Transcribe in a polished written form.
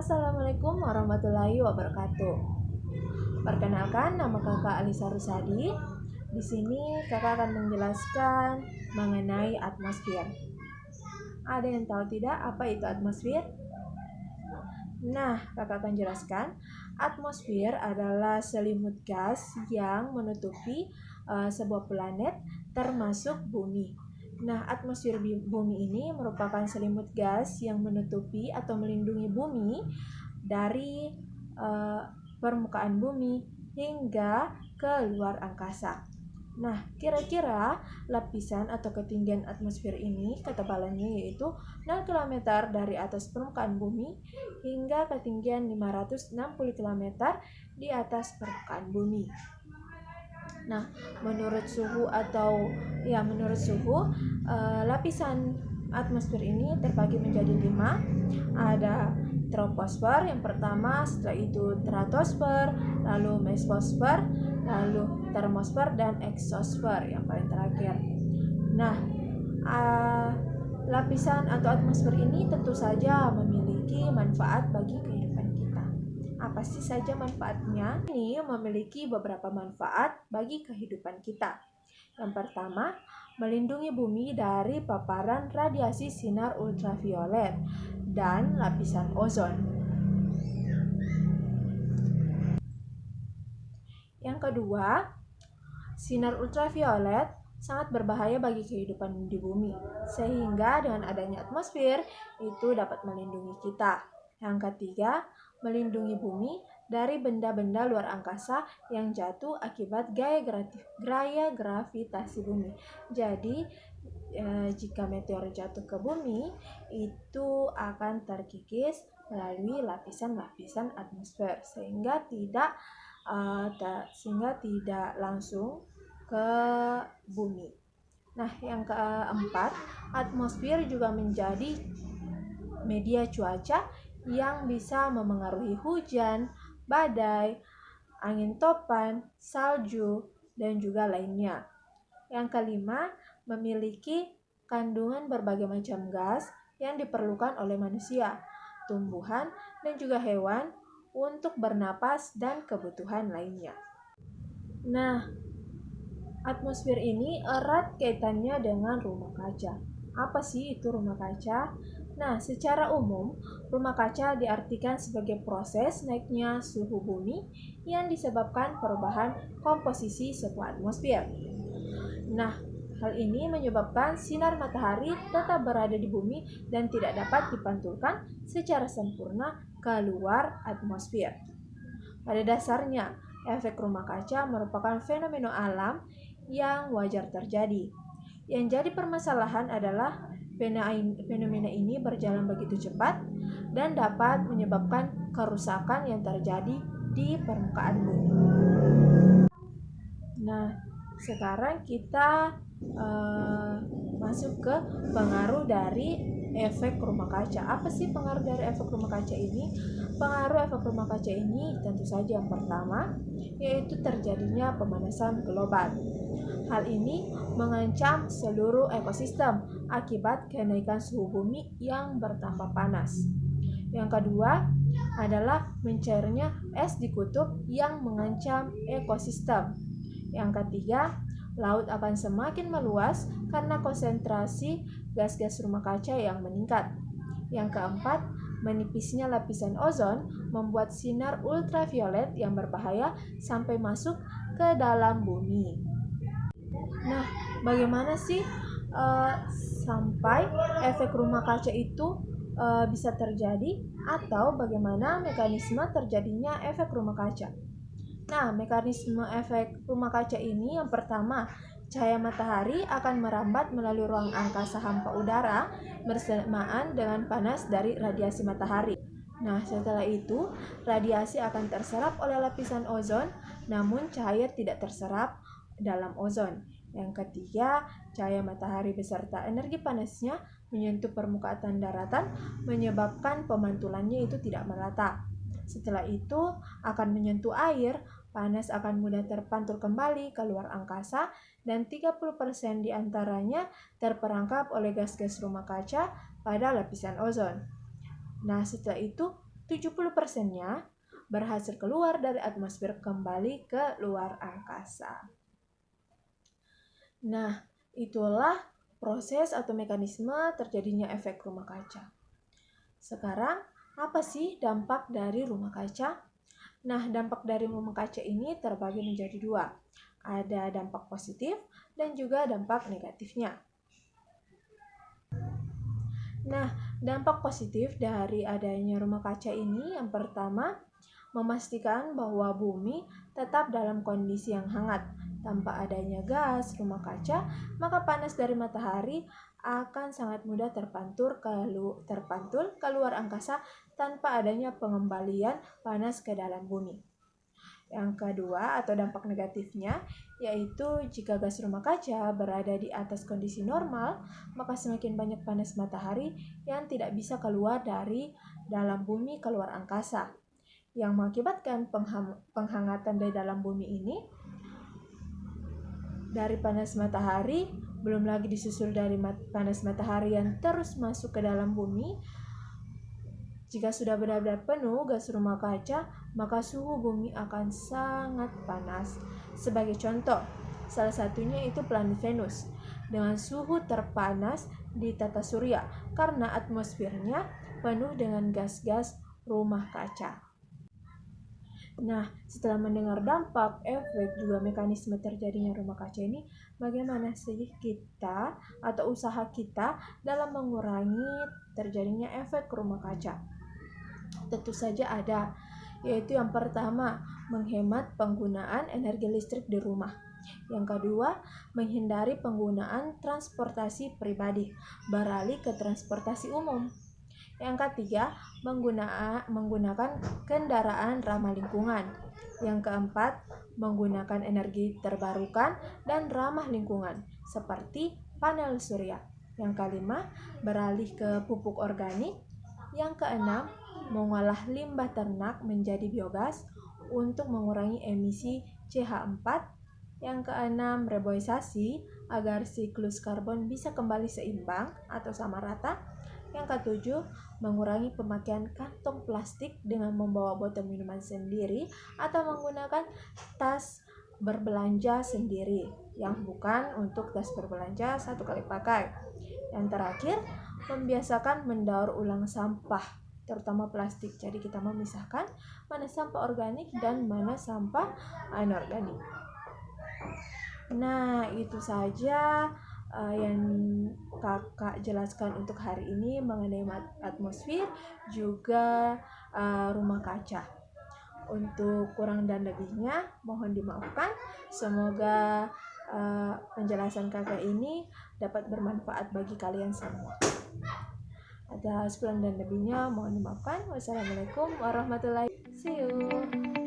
Assalamualaikum warahmatullahi wabarakatuh. Perkenalkan, nama kakak Alisa Rusadi. Di sini kakak akan menjelaskan mengenai atmosfer. Ada yang tahu tidak apa itu atmosfer? Nah, kakak akan jelaskan. Atmosfer adalah selimut gas yang menutupi sebuah planet termasuk bumi. Nah, atmosfer bumi ini merupakan selimut gas yang menutupi atau melindungi bumi dari permukaan bumi hingga ke luar angkasa. Nah, kira-kira lapisan atau ketinggian atmosfer ini ketebalannya yaitu 0 km dari atas permukaan bumi hingga ketinggian 560 km di atas permukaan bumi. Nah, menurut suhu lapisan atmosfer ini terbagi menjadi 5. Ada troposfer yang pertama, setelah itu stratosfer, lalu mesosfer, lalu termosfer, dan eksosfer yang paling terakhir. Nah, lapisan atau atmosfer ini tentu saja memiliki manfaat bagi kehidupan kita. Apa sih saja manfaatnya? Ini memiliki beberapa manfaat bagi kehidupan kita. Yang pertama, melindungi bumi dari paparan radiasi sinar ultraviolet dan lapisan ozon. Yang kedua, sinar ultraviolet sangat berbahaya bagi kehidupan di bumi, sehingga dengan adanya atmosfer itu dapat melindungi kita. Yang ketiga, melindungi bumi dari benda-benda luar angkasa yang jatuh akibat gaya gravitasi bumi. Jadi, jika meteor jatuh ke bumi, itu akan terkikis melalui lapisan-lapisan atmosfer, sehingga tidak langsung ke bumi. Nah, yang keempat, atmosfer juga menjadi media cuaca yang bisa memengaruhi hujan, badai, angin topan, salju, dan juga lainnya. Yang kelima, memiliki kandungan berbagai macam gas yang diperlukan oleh manusia, tumbuhan, dan juga hewan untuk bernapas dan kebutuhan lainnya. Nah, atmosfer ini erat kaitannya dengan rumah kaca. Apa sih itu rumah kaca? Nah, secara umum, rumah kaca diartikan sebagai proses naiknya suhu bumi yang disebabkan perubahan komposisi sebuah atmosfer. Nah, hal ini menyebabkan sinar matahari tetap berada di bumi dan tidak dapat dipantulkan secara sempurna ke luar atmosfer. Pada dasarnya, efek rumah kaca merupakan fenomena alam yang wajar terjadi. Yang jadi permasalahan adalah fenomena ini berjalan begitu cepat dan dapat menyebabkan kerusakan yang terjadi di permukaan bumi. Nah, sekarang kita masuk ke pengaruh dari efek rumah kaca. Apa sih pengaruh dari efek rumah kaca ini? Pengaruh efek rumah kaca ini tentu saja yang pertama, yaitu terjadinya pemanasan global. Hal ini mengancam seluruh ekosistem akibat kenaikan suhu bumi yang bertambah panas. Yang kedua adalah mencairnya es di kutub yang mengancam ekosistem. Yang ketiga, laut akan semakin meluas karena konsentrasi gas-gas rumah kaca yang meningkat. Yang keempat, menipisnya lapisan ozon membuat sinar ultraviolet yang berbahaya sampai masuk ke dalam bumi. Nah, bagaimana sih sampai efek rumah kaca itu bisa terjadi, atau bagaimana mekanisme terjadinya efek rumah kaca? Nah, mekanisme efek rumah kaca ini yang pertama, cahaya matahari akan merambat melalui ruang angkasa hampa udara bersamaan dengan panas dari radiasi matahari. Nah, setelah itu, radiasi akan terserap oleh lapisan ozon, namun cahaya tidak terserap dalam ozon. Yang ketiga, cahaya matahari beserta energi panasnya menyentuh permukaan daratan, menyebabkan pemantulannya itu tidak merata. Setelah itu akan menyentuh air, panas akan mudah terpantul kembali ke luar angkasa dan 30% diantaranya terperangkap oleh gas-gas rumah kaca pada lapisan ozon. Nah, setelah itu 70%-nya berhasil keluar dari atmosfer kembali ke luar angkasa. Nah, itulah proses atau mekanisme terjadinya efek rumah kaca. Sekarang, apa sih dampak dari rumah kaca? Nah, dampak dari rumah kaca ini terbagi menjadi dua. Ada dampak positif dan juga dampak negatifnya. Nah, dampak positif dari adanya rumah kaca ini yang pertama, memastikan bahwa bumi tetap dalam kondisi yang hangat. Tanpa adanya gas rumah kaca, maka panas dari matahari akan sangat mudah terpantul keluar angkasa tanpa adanya pengembalian panas ke dalam bumi. Yang kedua atau dampak negatifnya yaitu jika gas rumah kaca berada di atas kondisi normal, maka semakin banyak panas matahari yang tidak bisa keluar dari dalam bumi keluar angkasa, yang mengakibatkan penghangatan dari dalam bumi ini dari panas matahari, belum lagi disusul dari panas matahari yang terus masuk ke dalam bumi. Jika sudah benar-benar penuh gas rumah kaca, maka suhu bumi akan sangat panas. Sebagai contoh, salah satunya itu planet Venus dengan suhu terpanas di tata surya karena atmosfernya penuh dengan gas-gas rumah kaca. Nah, setelah mendengar dampak, efek, juga mekanisme terjadinya rumah kaca ini, bagaimana sih kita atau usaha kita dalam mengurangi terjadinya efek rumah kaca? Tentu saja ada, yaitu yang pertama, menghemat penggunaan energi listrik di rumah. Yang kedua, menghindari penggunaan transportasi pribadi, beralih ke transportasi umum. Yang ketiga, menggunakan kendaraan ramah lingkungan. Yang keempat, menggunakan energi terbarukan dan ramah lingkungan, seperti panel surya. Yang kelima, beralih ke pupuk organik. Yang keenam, mengolah limbah ternak menjadi biogas untuk mengurangi emisi CH4. Yang keenam, reboisasi agar siklus karbon bisa kembali seimbang atau sama rata. Yang ketujuh, mengurangi pemakaian kantong plastik dengan membawa botol minuman sendiri atau menggunakan tas berbelanja sendiri yang bukan untuk tas berbelanja satu kali pakai. Yang terakhir, membiasakan mendaur ulang sampah, terutama plastik. Jadi kita memisahkan mana sampah organik dan mana sampah anorganik. Nah, itu saja yang kakak jelaskan untuk hari ini mengenai atmosfer juga rumah kaca. Untuk kurang dan lebihnya mohon dimaafkan. Semoga penjelasan kakak ini dapat bermanfaat bagi kalian semua. Atas kurang dan lebihnya mohon dimaafkan. Wassalamualaikum warahmatullahi wabarakatuh. See you.